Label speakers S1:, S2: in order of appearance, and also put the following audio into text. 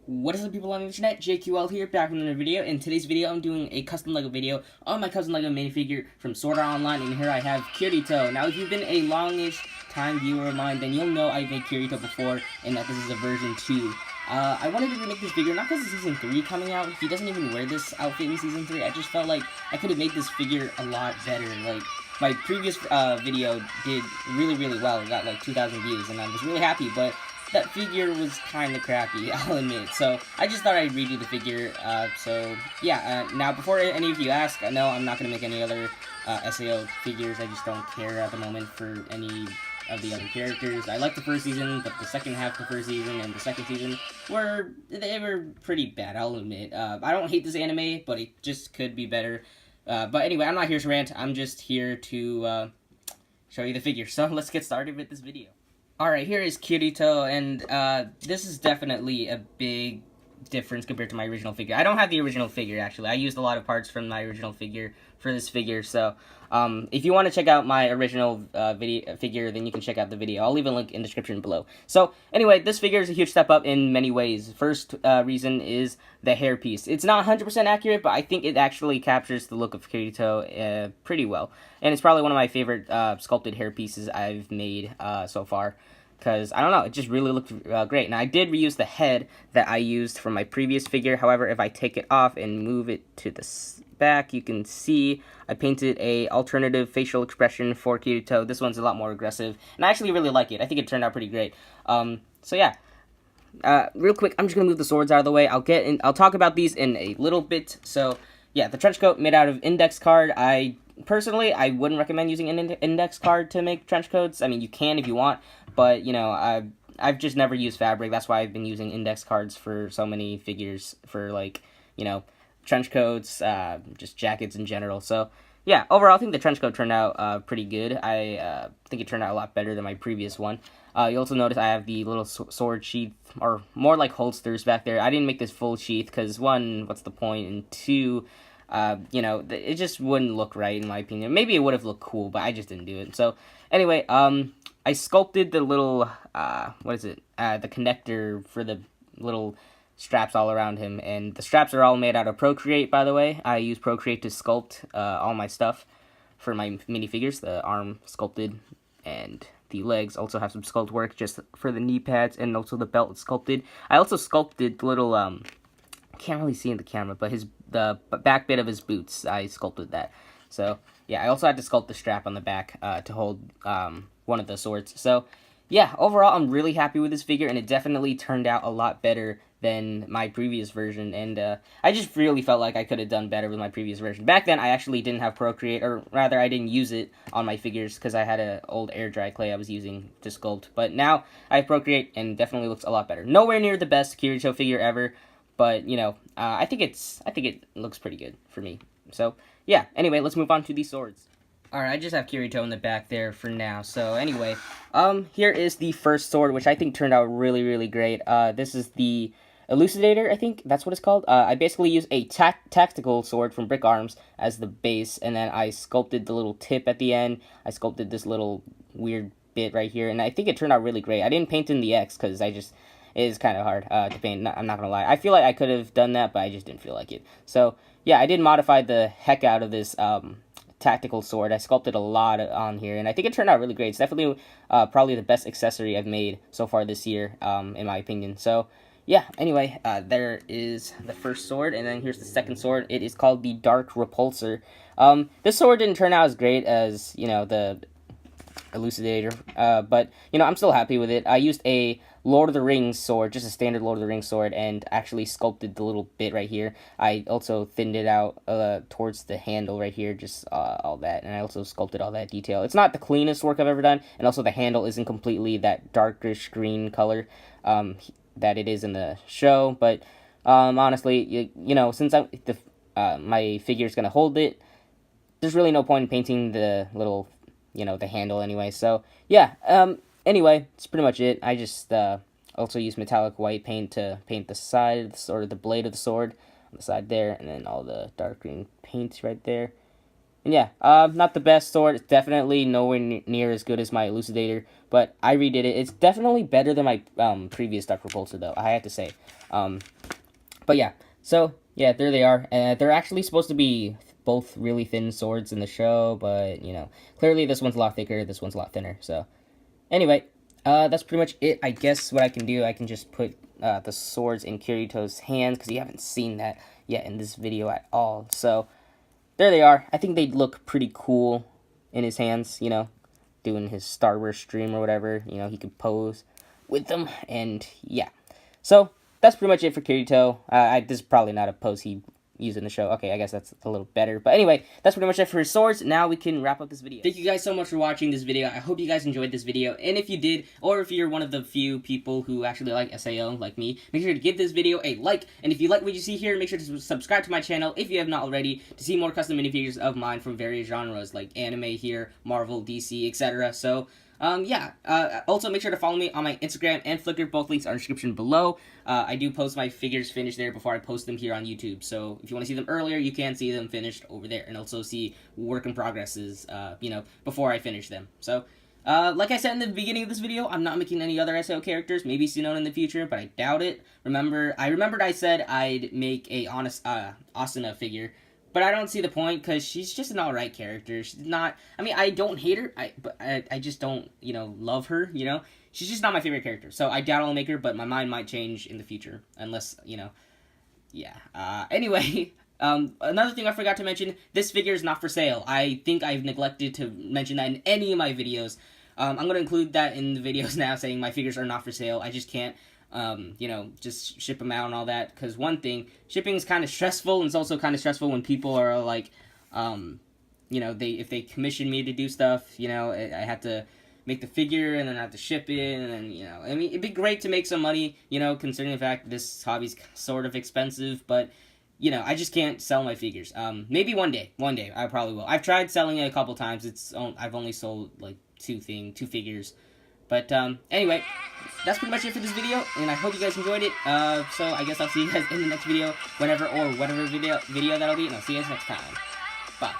S1: What is up, people on the internet? JQL here, back with another video. In today's video, I'm doing a custom LEGO video on my custom LEGO minifigure from Sword Art Online, and here I have Kirito. Now, if you've been a longish time viewer of mine, then you'll know I've made Kirito before, and that this is a version 2. I wanted to remake this figure, not because of Season 3 coming out. He doesn't even wear this outfit in Season 3. I just felt like I could have made this figure a lot better. Like, my previous video did really well. It got like 2,000 views, and I was really happy, but that figure was kind of crappy, I'll admit. So I just thought I'd redo the figure. Now before any of you ask, no, I'm not going to make any other SAO figures. I just don't care at the moment for any of the other characters. I liked the first season, but the second half of the first season and the second season were pretty bad, I'll admit. I don't hate this anime, but it just could be better. But anyway, I'm not here to rant. I'm just here to show you the figure. So let's get started with this video. Alright, here is Kirito, and this is definitely a big difference compared to my original figure. I don't have the original figure, actually. I used a lot of parts from my original figure for this figure, so if you want to check out my original figure, then you can check out the video. I'll leave a link in the description below. So, anyway, this figure is a huge step up in many ways. First reason is the hairpiece. It's not 100% accurate, but I think it actually captures the look of Kirito pretty well. And it's probably one of my favorite sculpted hair pieces I've made so far. Because, I don't know, it just really looked great. Now, I did reuse the head that I used from my previous figure. However, if I take it off and move it to the back, you can see I painted a alternative facial expression for Kirito. This one's a lot more aggressive, and I actually really like it. I think it turned out pretty great. So yeah. Real quick, I'm just going to move the swords out of the way. I'll talk about these in a little bit. So, yeah, the trench coat made out of index card. Personally, I wouldn't recommend using an index card to make trench coats. I mean, you can if you want, but, you know, I've just never used fabric. That's why I've been using index cards for so many figures for, like, you know, trench coats, just jackets in general. So, yeah, overall, I think the trench coat turned out pretty good. I think it turned out a lot better than my previous one. You also notice I have the little sword sheath, or more like holsters back there. I didn't make this full sheath because, one, what's the point, and two, you know, it just wouldn't look right, in my opinion. Maybe it would have looked cool, but I just didn't do it. So, anyway, I sculpted the little, the connector for the little straps all around him, and the straps are all made out of Procreate, by the way. I use Procreate to sculpt all my stuff for my minifigures. The arm sculpted, and the legs also have some sculpt work just for the knee pads, and also the belt sculpted. I also sculpted the little, can't really see in the camera, but the back bit of his boots, I sculpted that. So, yeah, I also had to sculpt the strap on the back to hold one of the swords. So, yeah, overall, I'm really happy with this figure, and it definitely turned out a lot better than my previous version, and I just really felt like I could have done better with my previous version. Back then, I actually didn't have Procreate, or rather, I didn't use it on my figures, because I had an old air dry clay I was using to sculpt, but now I have Procreate, and definitely looks a lot better. Nowhere near the best Kirito figure ever, but, you know, I think it looks pretty good for me. So, yeah, anyway, let's move on to these swords. Alright, I just have Kirito in the back there for now. So, anyway, here is the first sword, which I think turned out really great. This is the Elucidator, I think that's what it's called. I basically used a tactical sword from Brick Arms as the base, and then I sculpted the little tip at the end. I sculpted this little weird bit right here, and I think it turned out really great. I didn't paint in the X, because it is kind of hard to paint, I'm not gonna lie. I feel like I could have done that, but I just didn't feel like it. So, yeah, I did modify the heck out of this tactical sword. I sculpted a lot on here, and I think it turned out really great. It's definitely probably the best accessory I've made so far this year, in my opinion. So, yeah, anyway, there is the first sword, and then here's the second sword. It is called the Dark Repulsor. This sword didn't turn out as great as, you know, the Elucidator, but, you know, I'm still happy with it. I used a Lord of the Rings sword, just a standard Lord of the Rings sword, and actually sculpted the little bit right here. I also thinned it out towards the handle right here, just all that, and I also sculpted all that detail. It's not the cleanest work I've ever done, and also the handle isn't completely that darkish green color that it is in the show, but honestly, you know, since my figure is going to hold it, there's really no point in painting the little, you know, the handle anyway. So, yeah, anyway, that's pretty much it. I just also use metallic white paint to paint the side of the sword, the blade of the sword on the side there, and then all the dark green paint right there. And yeah, not the best sword. It's definitely nowhere near as good as my Elucidator, but I redid it. It's definitely better than my previous Dark Repulsor, though, I have to say. But yeah, so yeah, there they are. They're actually supposed to be both really thin swords in the show, but you know, clearly this one's a lot thicker, this one's a lot thinner. So anyway, that's pretty much it. I guess what I can do, I can just put the swords in Kirito's hands, because you haven't seen that yet in this video at all. So there they are. I think they look pretty cool in his hands, you know, doing his Star Wars stream or whatever. You know, he could pose with them, and yeah. So that's pretty much it for Kirito. This is probably not a pose he used in the show. Okay, I guess that's a little better. But anyway, that's pretty much it for his swords. Now we can wrap up this video. Thank you guys so much for watching this video. I hope you guys enjoyed this video. And if you did, or if you're one of the few people who actually like SAO, like me, make sure to give this video a like. And if you like what you see here, make sure to subscribe to my channel if you have not already, to see more custom minifigures of mine from various genres, like anime here, Marvel, DC, etc. So yeah, also make sure to follow me on my Instagram and Flickr. Both links are in the description below. I do post my figures finished there before I post them here on YouTube. So if you want to see them earlier, you can see them finished over there, and also see work in progresses, you know, before I finish them. So, like I said in the beginning of this video, I'm not making any other SAO characters. Maybe soon on in the future, but I doubt it. I remembered I said I'd make a Asuna figure. But I don't see the point, because she's just an alright character. She's not, I mean, I don't hate her, but I just don't, you know, love her, you know? She's just not my favorite character, so I doubt I'll make her, but my mind might change in the future, unless, you know, yeah. Anyway, another thing I forgot to mention, this figure is not for sale. I think I've neglected to mention that in any of my videos. I'm going to include that in the videos now, saying my figures are not for sale. I just can't, you know, just ship them out and all that, because one thing, shipping is kind of stressful, and it's also kind of stressful when people are like, you know, if they commission me to do stuff, you know, I have to make the figure, and then I have to ship it, and then, you know, I mean, it'd be great to make some money, you know, considering the fact this hobby's sort of expensive, but, you know, I just can't sell my figures. Maybe one day, I probably will. I've tried selling it a couple times. I've only sold, like, two figures. But, anyway, that's pretty much it for this video, and I hope you guys enjoyed it. So I guess I'll see you guys in the next video, whenever or whatever video that'll be, and I'll see you guys next time. Bye.